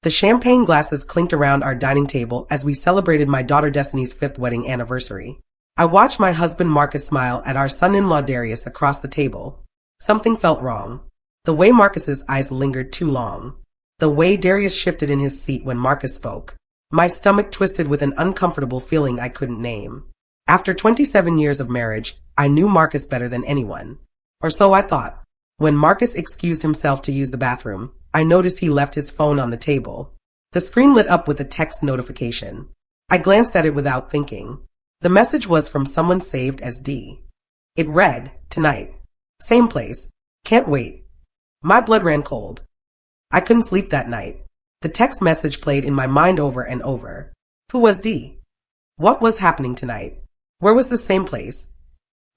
The champagne glasses clinked around our dining table as we celebrated my daughter Destiny's 5th wedding anniversary. I watched my husband Marcus smile at our son-in-law Darius across the table. Something felt wrong. The way Marcus's eyes lingered too long. The way Darius shifted in his seat when Marcus spoke. My stomach twisted with an uncomfortable feeling I couldn't name. After 27 years of marriage, I knew Marcus better than anyone. Or so I thought. When Marcus excused himself to use the bathroom, I noticed he left his phone on the table. The screen lit up with a text notification. I glanced at it without thinking. The message was from someone saved as D. It read, "Tonight. Same place. Can't wait." My blood ran cold. I couldn't sleep that night. The text message played in my mind over and over. Who was D? What was happening tonight? Where was the same place?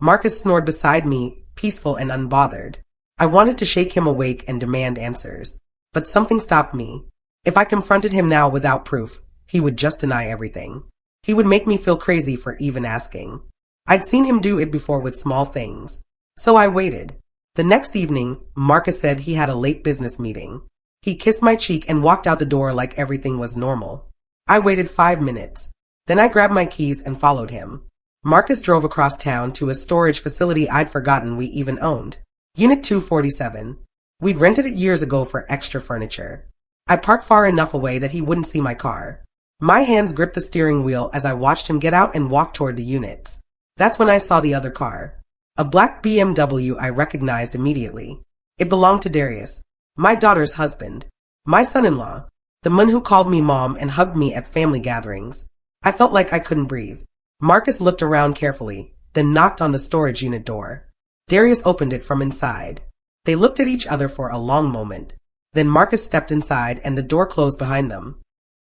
Marcus snored beside me, peaceful and unbothered. I wanted to shake him awake and demand answers. But something stopped me. If I confronted him now without proof, he would just deny everything. He would make me feel crazy for even asking. I'd seen him do it before with small things. So I waited. The next evening, Marcus said he had a late business meeting. He kissed my cheek and walked out the door like everything was normal. I waited 5 minutes. Then I grabbed my keys and followed him. Marcus drove across town to a storage facility I'd forgotten we even owned. Unit 247. We'd rented it years ago for extra furniture. I parked far enough away that he wouldn't see my car. My hands gripped the steering wheel as I watched him get out and walk toward the units. That's when I saw the other car. A black BMW I recognized immediately. It belonged to Darius, my daughter's husband, my son-in-law, the man who called me mom and hugged me at family gatherings. I felt like I couldn't breathe. Marcus looked around carefully, then knocked on the storage unit door. Darius opened it from inside. They looked at each other for a long moment. Then Marcus stepped inside and the door closed behind them.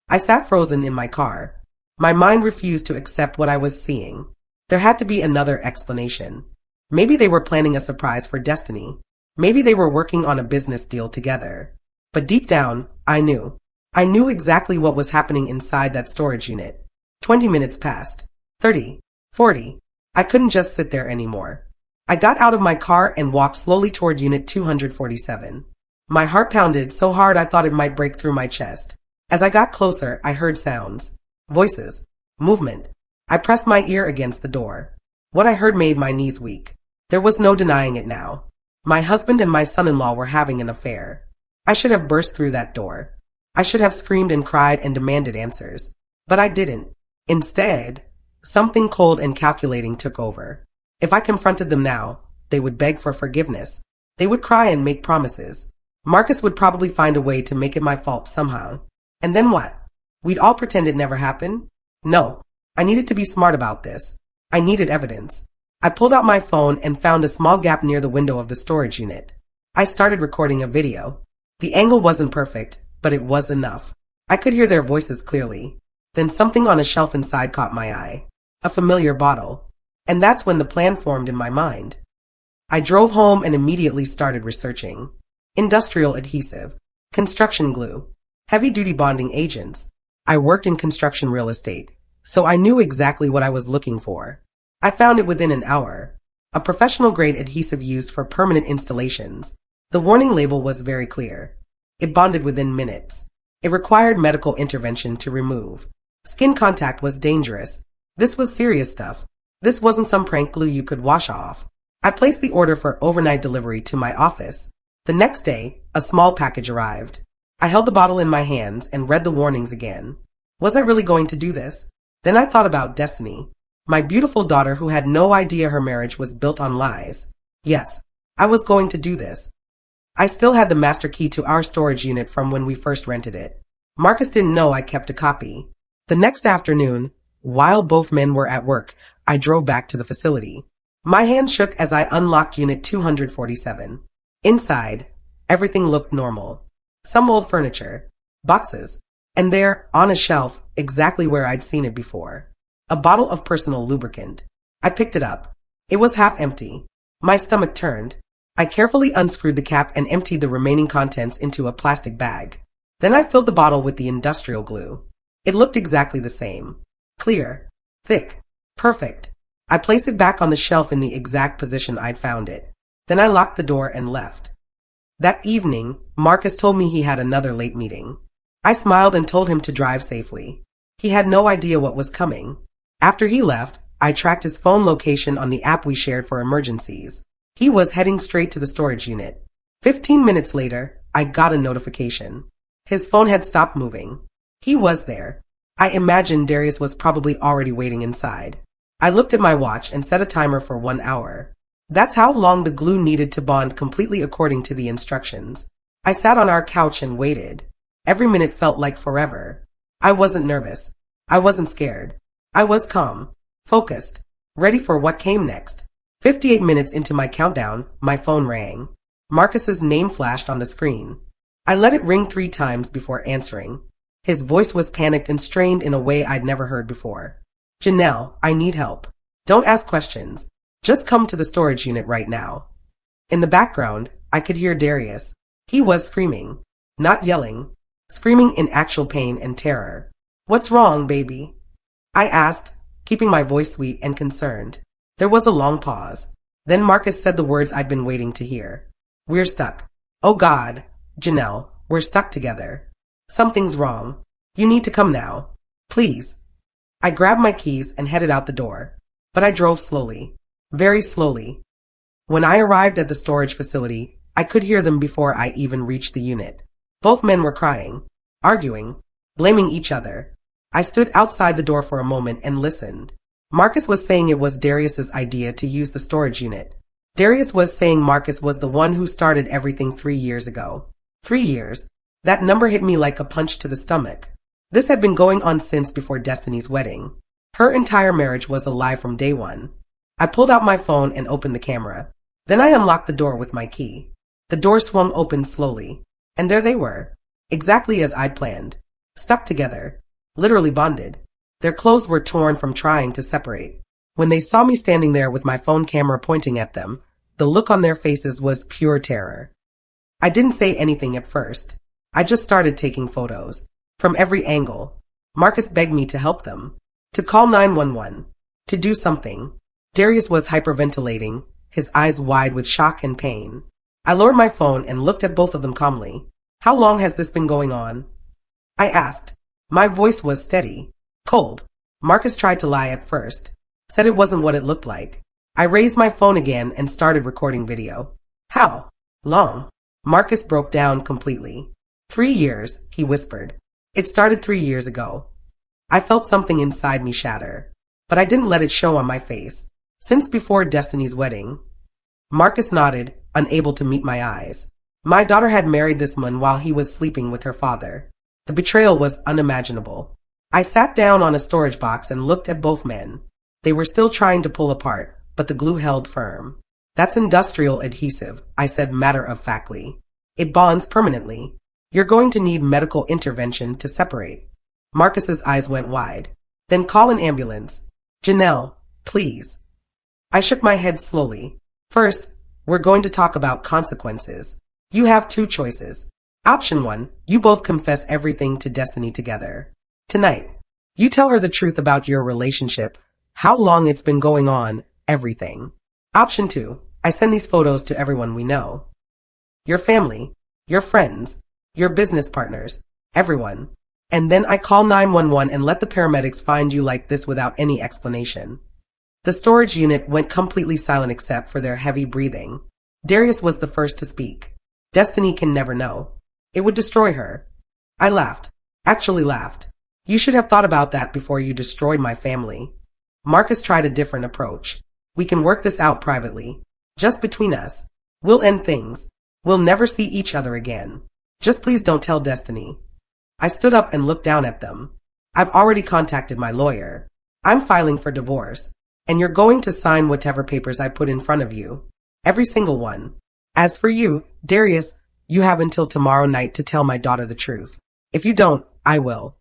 I sat frozen in my car. My mind refused to accept what I was seeing. There had to be another explanation. Maybe they were planning a surprise for Destiny. Maybe they were working on a business deal together. But deep down, I knew. I knew exactly what was happening inside that storage unit. 20 minutes passed. 30. 40. I couldn't just sit there anymore. I got out of my car and walked slowly toward Unit 247. My heart pounded so hard I thought it might break through my chest. As I got closer, I heard sounds. Voices. Movement. I pressed my ear against the door. What I heard made my knees weak. There was no denying it now. My husband and my son-in-law were having an affair. I should have burst through that door. I should have screamed and cried and demanded answers. But I didn't. Instead, something cold and calculating took over. If I confronted them now, they would beg for forgiveness. They would cry and make promises. Marcus would probably find a way to make it my fault somehow. And then what? We'd all pretend it never happened? No. I needed to be smart about this. I needed evidence. I pulled out my phone and found a small gap near the window of the storage unit. I started recording a video. The angle wasn't perfect, but it was enough. I could hear their voices clearly. Then something on a shelf inside caught my eye. A familiar bottle. And that's when the plan formed in my mind. I drove home and immediately started researching. Industrial adhesive, construction glue, heavy-duty bonding agents. I worked in construction real estate, so I knew exactly what I was looking for. I found it within an hour. A professional-grade adhesive used for permanent installations. The warning label was very clear. It bonded within minutes. It required medical intervention to remove. Skin contact was dangerous. This was serious stuff. This wasn't some prank glue you could wash off. I placed the order for overnight delivery to my office. The next day, a small package arrived. I held the bottle in my hands and read the warnings again. Was I really going to do this? Then I thought about Destiny, my beautiful daughter who had no idea her marriage was built on lies. Yes, I was going to do this. I still had the master key to our storage unit from when we first rented it. Marcus didn't know I kept a copy. The next afternoon, while both men were at work, I drove back to the facility. My hand shook as I unlocked Unit 247. Inside, everything looked normal. Some old furniture, boxes, and there, on a shelf, exactly where I'd seen it before, a bottle of personal lubricant. I picked it up. It was half empty. My stomach turned. I carefully unscrewed the cap and emptied the remaining contents into a plastic bag. Then I filled the bottle with the industrial glue. It looked exactly the same. Clear. Thick. Perfect. I placed it back on the shelf in the exact position I'd found it. Then I locked the door and left. That evening, Marcus told me he had another late meeting. I smiled and told him to drive safely. He had no idea what was coming. After he left, I tracked his phone location on the app we shared for emergencies. He was heading straight to the storage unit. 15 minutes later, I got a notification. His phone had stopped moving. He was there. I imagined Darius was probably already waiting inside. I looked at my watch and set a timer for 1 hour. That's how long the glue needed to bond completely according to the instructions. I sat on our couch and waited. Every minute felt like forever. I wasn't nervous. I wasn't scared. I was calm, focused, ready for what came next. 58 minutes into my countdown, my phone rang. Marcus's name flashed on the screen. I let it ring 3 times before answering. His voice was panicked and strained in a way I'd never heard before. Janelle, I need help. Don't ask questions. Just come to the storage unit right now. In the background, I could hear Darius. He was screaming. Not yelling. Screaming in actual pain and terror. What's wrong, baby? I asked, keeping my voice sweet and concerned. There was a long pause. Then Marcus said the words I'd been waiting to hear. We're stuck. Oh God, Janelle, we're stuck together. Something's wrong. You need to come now. Please. I grabbed my keys and headed out the door. But I drove slowly. Very slowly. When I arrived at the storage facility, I could hear them before I even reached the unit. Both men were crying, arguing, blaming each other. I stood outside the door for a moment and listened. Marcus was saying it was Darius's idea to use the storage unit. Darius was saying Marcus was the one who started everything 3 years ago. 3 years. That number hit me like a punch to the stomach. This had been going on since before Destiny's wedding. Her entire marriage was a lie from day one. I pulled out my phone and opened the camera. Then I unlocked the door with my key. The door swung open slowly. And there they were. Exactly as I'd planned. Stuck together. Literally bonded. Their clothes were torn from trying to separate. When they saw me standing there with my phone camera pointing at them, the look on their faces was pure terror. I didn't say anything at first. I just started taking photos. From every angle. Marcus begged me to help them. To call 911. To do something. Darius was hyperventilating, his eyes wide with shock and pain. I lowered my phone and looked at both of them calmly. How long has this been going on? I asked. My voice was steady. Cold. Marcus tried to lie at first. Said it wasn't what it looked like. I raised my phone again and started recording video. How long? Marcus broke down completely. 3 years, he whispered. It started 3 years ago. I felt something inside me shatter. But I didn't let it show on my face. Since before Destiny's wedding. Marcus nodded, unable to meet my eyes. My daughter had married this man while he was sleeping with her father. The betrayal was unimaginable. I sat down on a storage box and looked at both men. They were still trying to pull apart, but the glue held firm. That's industrial adhesive, I said matter-of-factly. It bonds permanently. You're going to need medical intervention to separate. Marcus's eyes went wide. Then call an ambulance. Janelle, please. I shook my head slowly. First, we're going to talk about consequences. You have 2 choices. Option 1, you both confess everything to Destiny together. Tonight, you tell her the truth about your relationship, how long it's been going on, everything. Option 2, I send these photos to everyone we know. Your family, your friends, your business partners, everyone. And then I call 911 and let the paramedics find you like this without any explanation. The storage unit went completely silent except for their heavy breathing. Darius was the first to speak. Destiny can never know. It would destroy her. I laughed. Actually laughed. You should have thought about that before you destroyed my family. Marcus tried a different approach. We can work this out privately. Just between us. We'll end things. We'll never see each other again. Just please don't tell Destiny. I stood up and looked down at them. I've already contacted my lawyer. I'm filing for divorce. And you're going to sign whatever papers I put in front of you. Every single one. As for you, Darius, you have until tomorrow night to tell my daughter the truth. If you don't, I will.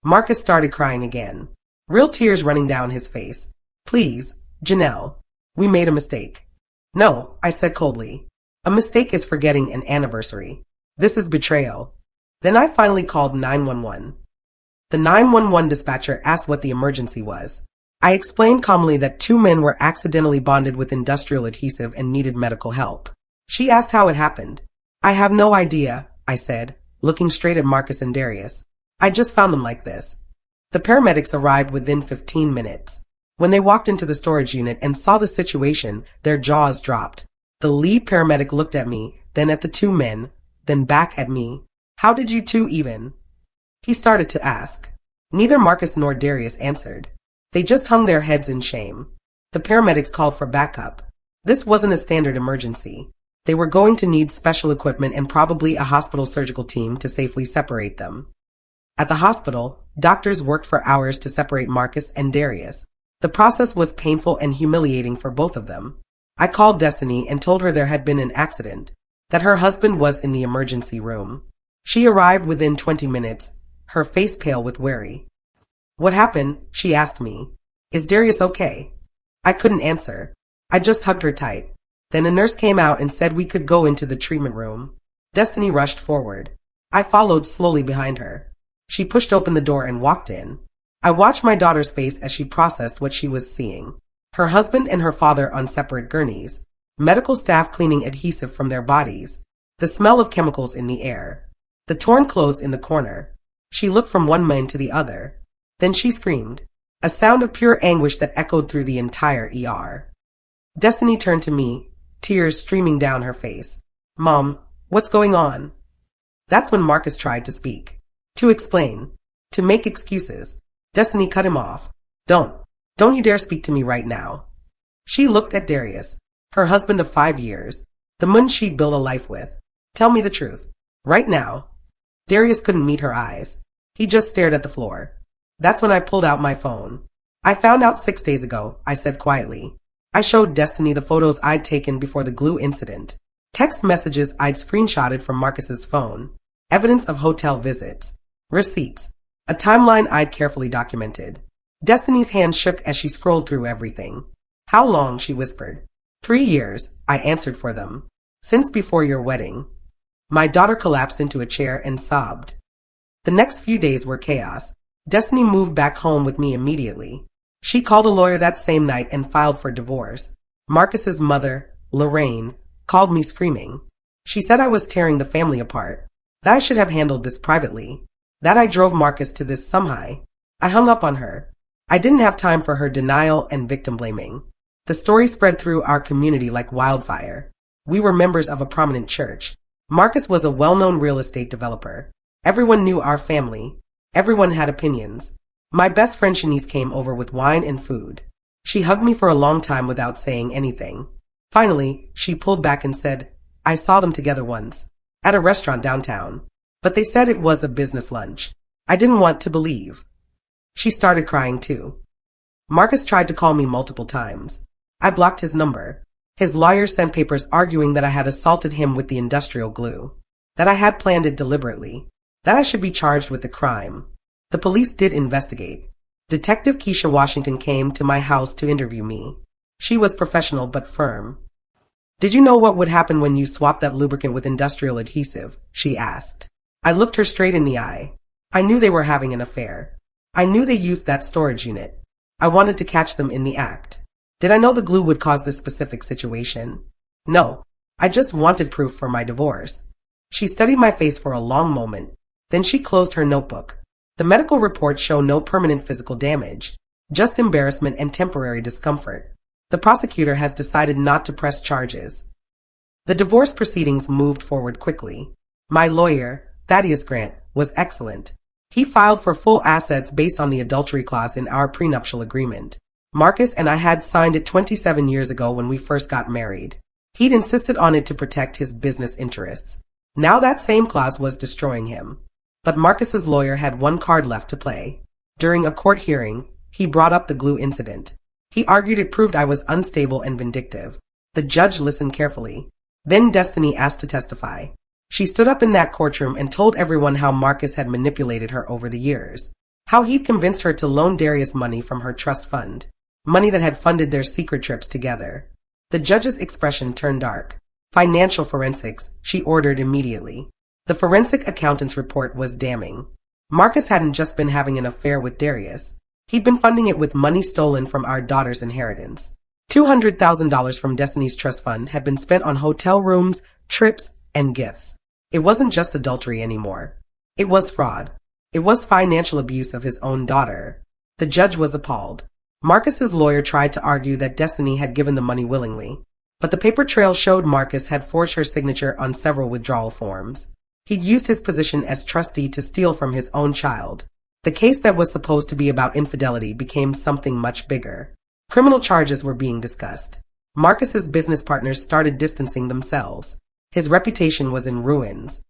Marcus started crying again. Real tears running down his face. Please, Janelle. We made a mistake. No, I said coldly. A mistake is forgetting an anniversary. This is betrayal. Then I finally called 911. The 911 dispatcher asked what the emergency was. I explained calmly that 2 men were accidentally bonded with industrial adhesive and needed medical help. She asked how it happened. I have no idea, I said, looking straight at Marcus and Darius. I just found them like this. The paramedics arrived within 15 minutes. When they walked into the storage unit and saw the situation, their jaws dropped. The lead paramedic looked at me, then at the two men, then back at me. How did you two even? He started to ask. Neither Marcus nor Darius answered. They just hung their heads in shame. The paramedics called for backup. This wasn't a standard emergency. They were going to need special equipment and probably a hospital surgical team to safely separate them. At the hospital, doctors worked for hours to separate Marcus and Darius. The process was painful and humiliating for both of them. I called Destiny and told her there had been an accident, that her husband was in the emergency room. She arrived within 20 minutes, her face pale with worry. What happened? She asked me. Is Darius okay? I couldn't answer. I just hugged her tight. Then a nurse came out and said we could go into the treatment room. Destiny rushed forward. I followed slowly behind her. She pushed open the door and walked in. I watched my daughter's face as she processed what she was seeing. Her husband and her father on separate gurneys. Medical staff cleaning adhesive from their bodies. The smell of chemicals in the air. The torn clothes in the corner. She looked from one man to the other. Then she screamed. A sound of pure anguish that echoed through the entire ER. Destiny turned to me, tears streaming down her face. Mom, what's going on? That's when Marcus tried to speak. To explain. To make excuses. Destiny cut him off. Don't you dare speak to me right now. She looked at Darius, her husband of 5 years, the man she'd built a life with. Tell me the truth. Right now. Darius couldn't meet her eyes. He just stared at the floor. That's when I pulled out my phone. I found out 6 days ago, I said quietly. I showed Destiny the photos I'd taken before the glue incident. Text messages I'd screenshotted from Marcus's phone. Evidence of hotel visits. Receipts. A timeline I'd carefully documented. Destiny's hand shook as she scrolled through everything. How long? She whispered. 3 years, I answered for them. Since before your wedding. My daughter collapsed into a chair and sobbed. The next few days were chaos. Destiny moved back home with me immediately. She called a lawyer that same night and filed for divorce. Marcus's mother, Lorraine, called me screaming. She said I was tearing the family apart. That I should have handled this privately. That I drove Marcus to this somehow. I hung up on her. I didn't have time for her denial and victim blaming. The story spread through our community like wildfire. We were members of a prominent church. Marcus was a well-known real estate developer. Everyone knew our family. Everyone had opinions. My best friend Shanice came over with wine and food. She hugged me for a long time without saying anything. Finally, she pulled back and said, I saw them together once. At a restaurant downtown. But they said it was a business lunch. I didn't want to believe. She started crying too. Marcus tried to call me multiple times. I blocked his number. His lawyer sent papers arguing that I had assaulted him with the industrial glue. That I had planned it deliberately. That I should be charged with the crime. The police did investigate. Detective Keisha Washington came to my house to interview me. She was professional but firm. Did you know what would happen when you swapped that lubricant with industrial adhesive? She asked. I looked her straight in the eye. I knew they were having an affair. I knew they used that storage unit. I wanted to catch them in the act. Did I know the glue would cause this specific situation? No. I just wanted proof for my divorce. She studied my face for a long moment. Then she closed her notebook. The medical reports show no permanent physical damage, just embarrassment and temporary discomfort. The prosecutor has decided not to press charges. The divorce proceedings moved forward quickly. My lawyer, Thaddeus Grant, was excellent. He filed for full assets based on the adultery clause in our prenuptial agreement. Marcus and I had signed it 27 years ago when we first got married. He'd insisted on it to protect his business interests. Now that same clause was destroying him. But Marcus's lawyer had one card left to play. During a court hearing, he brought up the glue incident. He argued it proved I was unstable and vindictive. The judge listened carefully. Then Destiny asked to testify. She stood up in that courtroom and told everyone how Marcus had manipulated her over the years. How he'd convinced her to loan Darius money from her trust fund. Money that had funded their secret trips together. The judge's expression turned dark. Financial forensics, she ordered immediately. The forensic accountant's report was damning. Marcus hadn't just been having an affair with Darius. He'd been funding it with money stolen from our daughter's inheritance. $200,000 from Destiny's trust fund had been spent on hotel rooms, trips, and gifts. It wasn't just adultery anymore. It was fraud. It was financial abuse of his own daughter. The judge was appalled. Marcus's lawyer tried to argue that Destiny had given the money willingly, but the paper trail showed Marcus had forged her signature on several withdrawal forms. He'd used his position as trustee to steal from his own child. The case that was supposed to be about infidelity became something much bigger. Criminal charges were being discussed. Marcus's business partners started distancing themselves. His reputation was in ruins.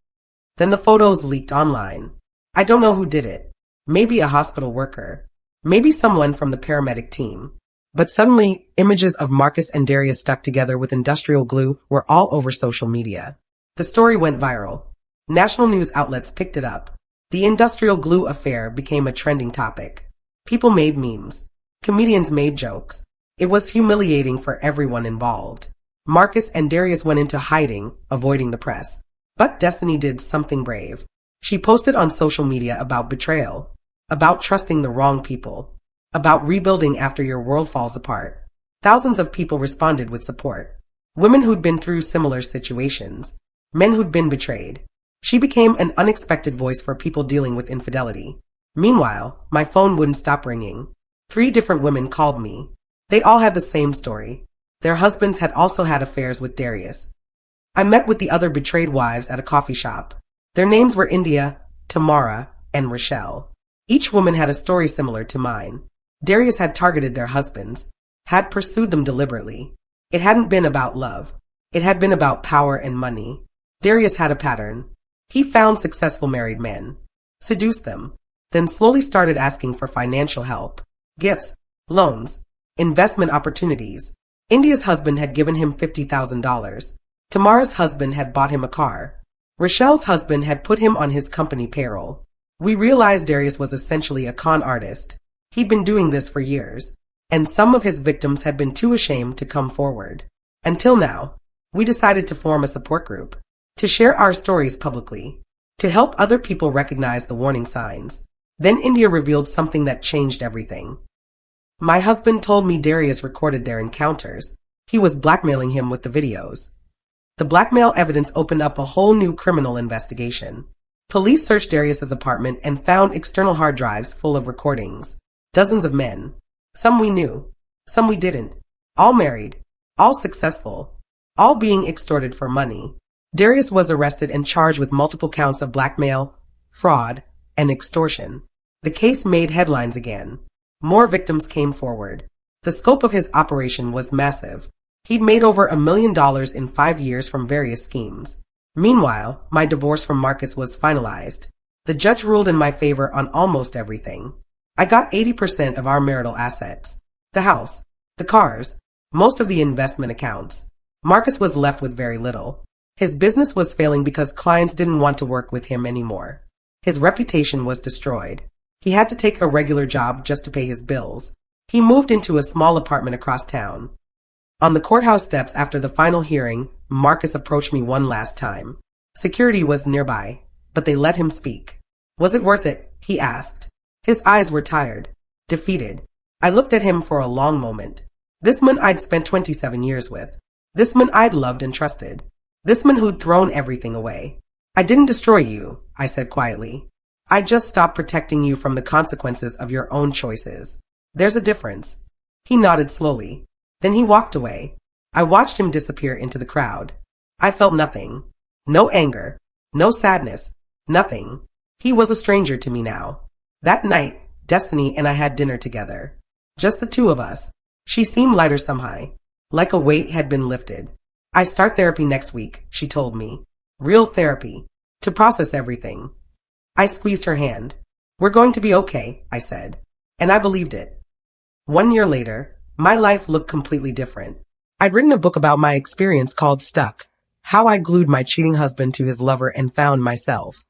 Then the photos leaked online. I don't know who did it. Maybe a hospital worker. Maybe someone from the paramedic team. But suddenly, images of Marcus and Darius stuck together with industrial glue were all over social media. The story went viral. National news outlets picked it up. The industrial glue affair became a trending topic. People made memes. Comedians made jokes. It was humiliating for everyone involved. Marcus and Darius went into hiding, avoiding the press. But Destiny did something brave. She posted on social media about betrayal, about trusting the wrong people, about rebuilding after your world falls apart. Thousands of people responded with support. Women who'd been through similar situations, men who'd been betrayed. She became an unexpected voice for people dealing with infidelity. Meanwhile, my phone wouldn't stop ringing. 3 different women called me. They all had the same story. Their husbands had also had affairs with Darius. I met with the other betrayed wives at a coffee shop. Their names were India, Tamara, and Rochelle. Each woman had a story similar to mine. Darius had targeted their husbands, had pursued them deliberately. It hadn't been about love. It had been about power and money. Darius had a pattern. He found successful married men, seduced them, then slowly started asking for financial help, gifts, loans, investment opportunities. India's husband had given him $50,000. Tamara's husband had bought him a car. Rochelle's husband had put him on his company payroll. We realized Darius was essentially a con artist. He'd been doing this for years, and some of his victims had been too ashamed to come forward. Until now, we decided to form a support group, to share our stories publicly, to help other people recognize the warning signs. Then India revealed something that changed everything. My husband told me Darius recorded their encounters. He was blackmailing him with the videos. The blackmail evidence opened up a whole new criminal investigation. Police searched Darius's apartment and found external hard drives full of recordings. Dozens of men. Some we knew, some we didn't. All married, all successful, all being extorted for money. Darius was arrested and charged with multiple counts of blackmail, fraud, and extortion. The case made headlines again. More victims came forward. The scope of his operation was massive. He'd made over $1 million in 5 years from various schemes. Meanwhile, my divorce from Marcus was finalized. The judge ruled in my favor on almost everything. I got 80% of our marital assets. The house, the cars, most of the investment accounts. Marcus was left with very little. His business was failing because clients didn't want to work with him anymore. His reputation was destroyed. He had to take a regular job just to pay his bills. He moved into a small apartment across town. On the courthouse steps after the final hearing, Marcus approached me one last time. Security was nearby, but they let him speak. Was it worth it? He asked. His eyes were tired, defeated. I looked at him for a long moment. This man I'd spent 27 years with. This man I'd loved and trusted. This man who'd thrown everything away. I didn't destroy you, I said quietly. I just stopped protecting you from the consequences of your own choices. There's a difference. He nodded slowly. Then he walked away. I watched him disappear into the crowd. I felt nothing. No anger. No sadness. Nothing. He was a stranger to me now. That night, Destiny and I had dinner together. Just the two of us. She seemed lighter somehow, like a weight had been lifted. I start therapy next week, she told me. Real therapy. To process everything. I squeezed her hand. We're going to be okay, I said. And I believed it. 1 year later, my life looked completely different. I'd written a book about my experience called Stuck, how I glued my cheating husband to his lover and found myself.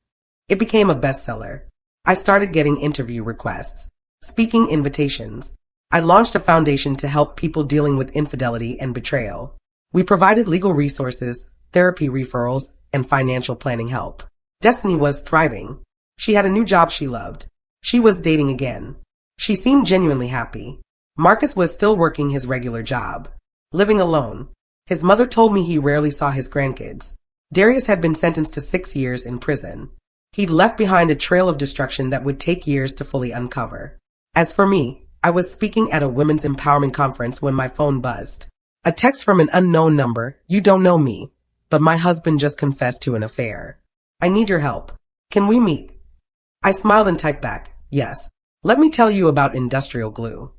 It became a bestseller. I started getting interview requests, speaking invitations. I launched a foundation to help people dealing with infidelity and betrayal. We provided legal resources, therapy referrals, and financial planning help. Destiny was thriving. She had a new job she loved. She was dating again. She seemed genuinely happy. Marcus was still working his regular job, living alone. His mother told me he rarely saw his grandkids. Darius had been sentenced to 6 years in prison. He'd left behind a trail of destruction that would take years to fully uncover. As for me, I was speaking at a women's empowerment conference when my phone buzzed. A text from an unknown number. You don't know me, but my husband just confessed to an affair. I need your help. Can we meet? I smiled and typed back, yes. Let me tell you about industrial glue.